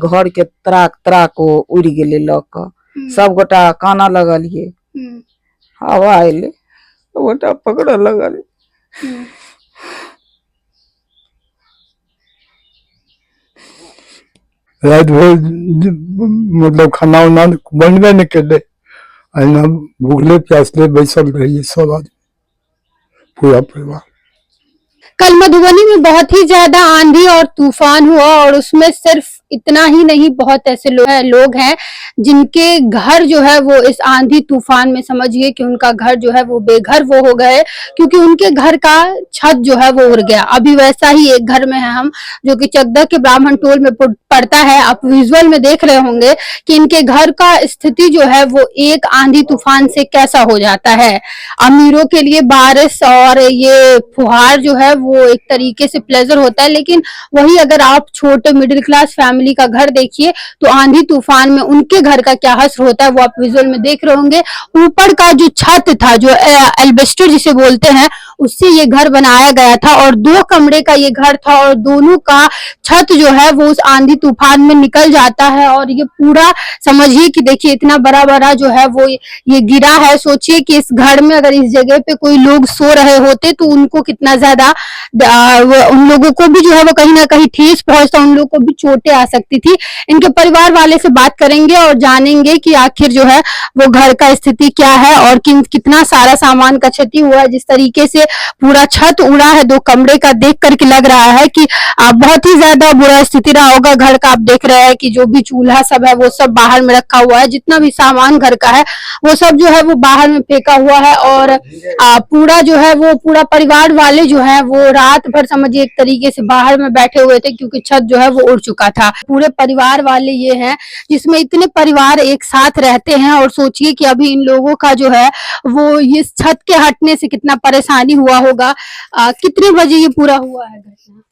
घर के त्राक त्राक उड़ गेले लक सब गोटा काना लगलिए हवा आइले सब गोटा पकड़ लगल रात भर मतलब खाना उना बनबे नहीं कर भूखले प्यासले बैसल रहिए सब आदमी पूरा परिवार। कल मधुबनी में बहुत ही ज्यादा आंधी और तूफान हुआ और उसमें सिर्फ इतना ही नहीं, बहुत ऐसे लोग हैं जिनके घर जो है वो इस आंधी तूफान में समझिए कि उनका घर जो है वो बेघर वो हो गए, क्योंकि उनके घर का छत जो है वो उड़ गया। अभी वैसा ही एक घर में है हम, जो कि चकदह के ब्राह्मण टोल में पड़ता है। आप विजुअल में देख रहे होंगे कि इनके घर का स्थिति जो है वो एक आंधी तूफान से कैसा हो जाता है। अमीरों के लिए बारिश और ये फुहार जो है वो एक तरीके से प्लेजर होता है, लेकिन वही अगर आप छोटे मिडिल क्लास फैमिली का घर देखिए तो आंधी तूफान में उनके घर का क्या हश्र होता है वो आप विजुअल में देख रहे होंगे। ऊपर का जो छत था, जो एल्बेस्टर जिसे बोलते हैं, उससे ये घर बनाया गया था और 2 कमरे का ये घर था और दोनों का छत जो है वो उस आंधी तूफान में निकल जाता है। और ये पूरा समझिए कि देखिए इतना बड़ा बड़ा जो है वो ये गिरा है। सोचिए कि इस घर में अगर इस जगह पे कोई लोग सो रहे होते तो उनको कितना ज्यादा उन लोगों को भी जो है वो कहीं ना कहीं ठेस पहुंचता, उन लोगों को भी चोटें आ सकती थी। इनके परिवार वाले से बात करेंगे और जानेंगे कि आखिर जो है वो घर का स्थिति क्या है और कितना सारा सामान का क्षति हुआ है। जिस तरीके से पूरा छत उड़ा है 2 कमरे का, देख करके लग रहा है कि बहुत ही ज्यादा बुरा स्थिति रहा होगा घर का। आप देख रहे हैं कि जो भी चूल्हा सब है वो सब बाहर में रखा हुआ है, जितना भी सामान घर का है वो सब जो है वो बाहर में फेंका हुआ है। और पूरा जो है वो पूरा परिवार वाले जो है वो रात भर समझिए एक तरीके से बाहर में बैठे हुए थे, क्योंकि छत जो है वो उड़ चुका था। पूरे परिवार वाले ये हैं जिसमें इतने परिवार एक साथ रहते हैं और सोचिए कि अभी इन लोगों का जो है वो इस छत के हटने से कितना परेशानी हुआ होगा। कितने बजे ये पूरा हुआ है घटना?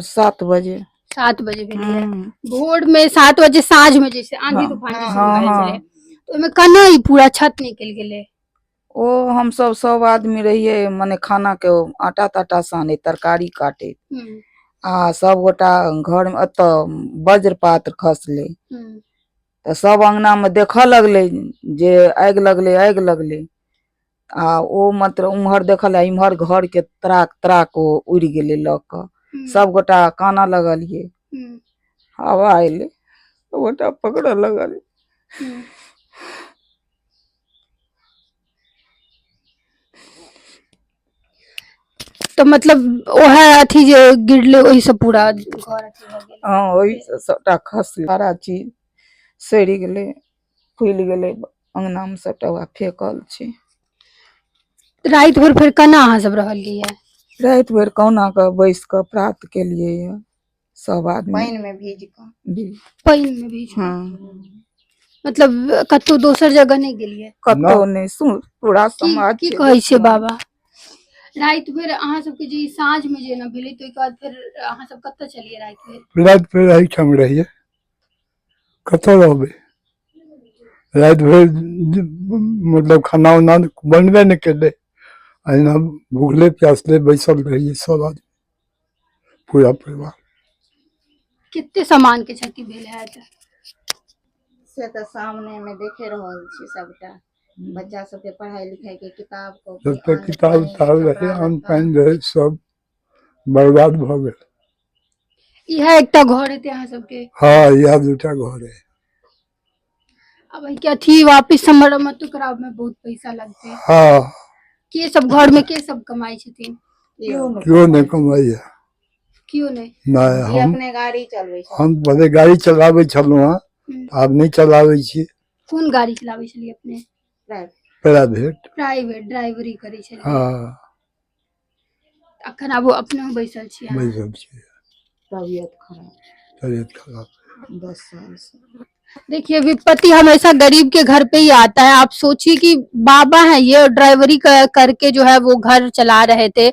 7 बजे 7 बजे भी है भोर में 7 बजे साँझ में जैसे आंधी तूफान तो में कना ही पूरा छत निकल गेले। ओ हम सब आदमी रहिए माने खाना के आटा ताटा साने तरकारी काटे सब गोटा घर में अत वज्रपात खसले तो सब अंगना में देख लगले जे आग लगले ओ मतलब उम्हर देखल इम्हर घर के त्राक त्राक उड़ गेले लक सब गोटा काना लगलिए हवा आइले सब गोटा पकड़ लगल। तो मतलब ओहे अथी जे गिरले वही सब पूरा घर अथी हो गेल। हां वही सबटा खसले सारा चीज सड़ गेले फूल गेले अंगना में सबटा फेकल छै। रात भर फिर कना अहाँ सब रहलिए? रात भर कौना के बैस के प्रात के लिए सब आदमी पानी में भीज के मतलब कतो दोसर जगह नहीं गेलिए? कतो नहीं सुन पूरा समाज की कहै छै बाबा। रात भर अहाँ सबके जे साँझ में जे न भेलै तो एक बाद फिर अहाँ सब कत्ते चलिए रात भर रही ठम रहिए कतो रहबे रात भर मतलब खाना उना बनबे नहीं कर भूखले प्यासले बैसल रहिए सब आदमी पूरा परिवार। कितने सामान के क्षति भेल है से तो सामने में देखे रहल छी सबटा बच्चा सबके पढ़ाई लिखाई के किताब सबटा किताब रहे अन्न पानि रहे सब बर्बाद भ गेल। यह एकटा घर है यहाँ सबके? हाँ यह 2टा घर है। अब क्या थी वापिस मरम्मत कराव में बहुत पैसा लगते है। हाँ के सब घर में के सब कमाई छथिन? क्यों नहीं कमाई है? क्यों नहीं? नहीं हम अपने गाड़ी चलबे हम पहले गाड़ी चलावे छलु अब नहीं चलावे छी। कौन गाड़ी चलावे छलिए अपने? प्राइवेट ड्राइवरी करे छलिए। हाँ अखन अब अपने बैसल छी? बैसल छी। तबियत खराब 10 साल से। देखिए, विपत्ति हमेशा गरीब के घर पे ही आता है। आप सोचिए कि बाबा हैं ये, ड्राइवरी करके जो है वो घर चला रहे थे।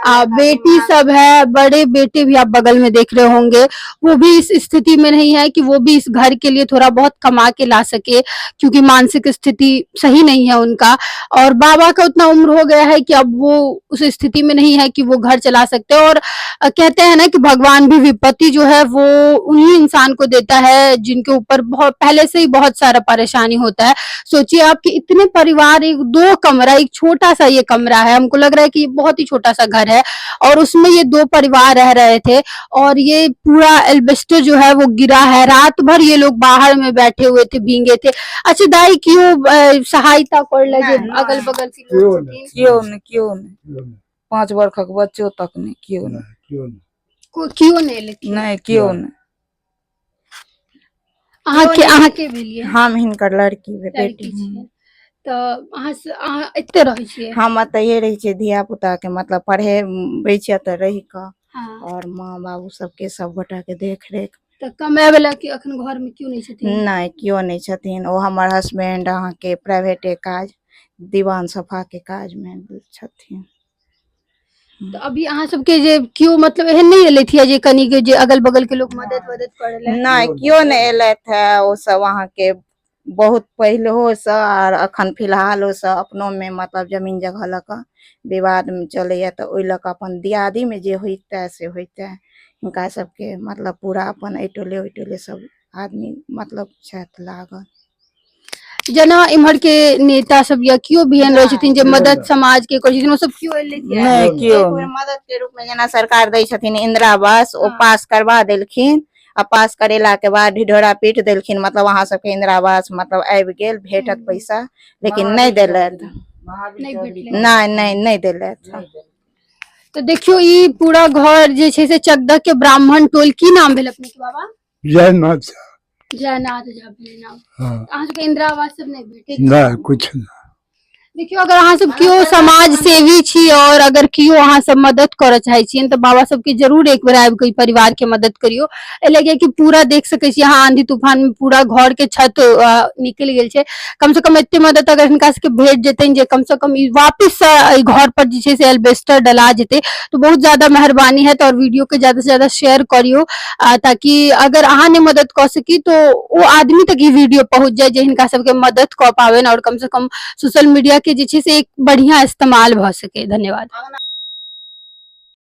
बेटी सब है, बड़े बेटे भी आप बगल में देख रहे होंगे, वो भी इस स्थिति में नहीं है कि वो भी इस घर के लिए थोड़ा बहुत कमा के ला सके, क्योंकि मानसिक स्थिति सही नहीं है उनका। और बाबा का उतना उम्र हो गया है कि अब वो उस स्थिति में नहीं है कि वो घर चला सकते। और कहते हैं ना कि भगवान भी विपत्ति जो है वो उन्हीं इंसान को देता है जिनके ऊपर बहुत पहले से ही बहुत सारा परेशानी होता है। सोचिए आपके इतने परिवार, एक 2 कमरा, एक छोटा सा ये कमरा है, हमको लग रहा है कि ये बहुत ही छोटा सा घर है, और उसमें ये 2 परिवार रह रहे थे, और ये पूरा एल्बेस्टर जो है वो गिरा है। रात भर ये लोग बाहर में बैठे हुए थे, भींगे थे। अच्छा दाई, क्यों सहायता कर लगे अगल बगल के लोग छथिन? क्यों नहीं 5 वर्षक बच्चों तक नहीं, क्यों नहीं क्यों नहीं लेकिन? नहीं क्यों नहीं अहाँ के भेलिए? हम हिनकर लड़की बेटी लड़की छियै तऽ अहाँ एते रहै छियै? हम एतहिए रहै छियै, धिया पुता के मतलब पढ़ेबै छियै तऽ रहि कऽ, हाँ। और माँ बाबू सबके सब गोटा के देख रेख। तऽ कमाए वाला के अखन घर में क्यों नहीं छथिन? नहीं क्यों नहीं छथिन, ओ हमर हस्बैंड अहाँ के प्राइवेटे काज, दीवान सफा के काज में छथिन। तो अभी अहाँ सबके जे क्यों मतलब एहन नहीं एलथि है जे कनी के जे अगल बगल के लोग मदद करेला? नहीं क्यों नहीं एलथि है, ओ सब अहाँ के बहुत पहिलहो से और अखन फिलहालो से अपनो में मतलब जमीन जगह लऽ कऽ विवाद में चलैया, तऽ ओइ लऽ कऽ अपन दियादी में जे होइते से होइते, हिनका सबके मतलब पूरा अपन ऐटोले सब आदमी मतलब छथि लागल। जना इम्हर के नेता सब या क्यों भी एहन रहै छथिन जे मदद समाज के करै छथिन, वो सब क्यों एलथि है? नहीं क्यों एक बेर मदद के रूप में जेना सरकार दै छथिन इंदिरा आवास, ओ हाँ। पास करवा देलखिन, आ पास करेला के बाद ढिढोरा पीट देलखिन, मतलब अहाँ सबके इंदिरा आवास मतलब आबि गेल, भेटत पैसा, लेकिन नहीं देलथि। नहीं भेटले? नहीं देलथि। तो देखियो ई पूरा घर जे छै से चकदह के ब्राह्मण टोल, की नाम भेल अपने के बाबा? जयनाथ झा। जयनाथ झा भेल नाम। हाँ अहाँ सबके इंदिरा आवास सब नहीं भेटे? नहीं कुछ नहीं। देखियो अगर अहाँ सब कियो समाज सेवी छी और अगर कियो अहाँ सब मदद करऽ चाहे छियन तऽ बाबा सबके जरूर एक बेर आबि के परिवार के मदद करियो। ए लगे कि पूरा देख सकै छी अहाँ आंधी तूफान में पूरा घर के छत निकल गेल छै। कम से कम एते मदद अगर हिनका सबके भेट जेतैन जे कम से कम ई वापस से घर पर जे छै से एल्बेस्टर डला जेते तो बहुत ज्यादा मेहरबानी है। और वीडियो के ज्यादा से ज्यादा शेयर करियो ताकि अगर अहाँ ने मदद कर सकी तो वो आदमी तक ई वीडियो पहुंच जाए जे हिनका सबके मदद कर पावेन, और कम से कम सोशल मीडिया के जे छै से एक बढ़िया इस्तेमाल भ सके। धन्यवाद।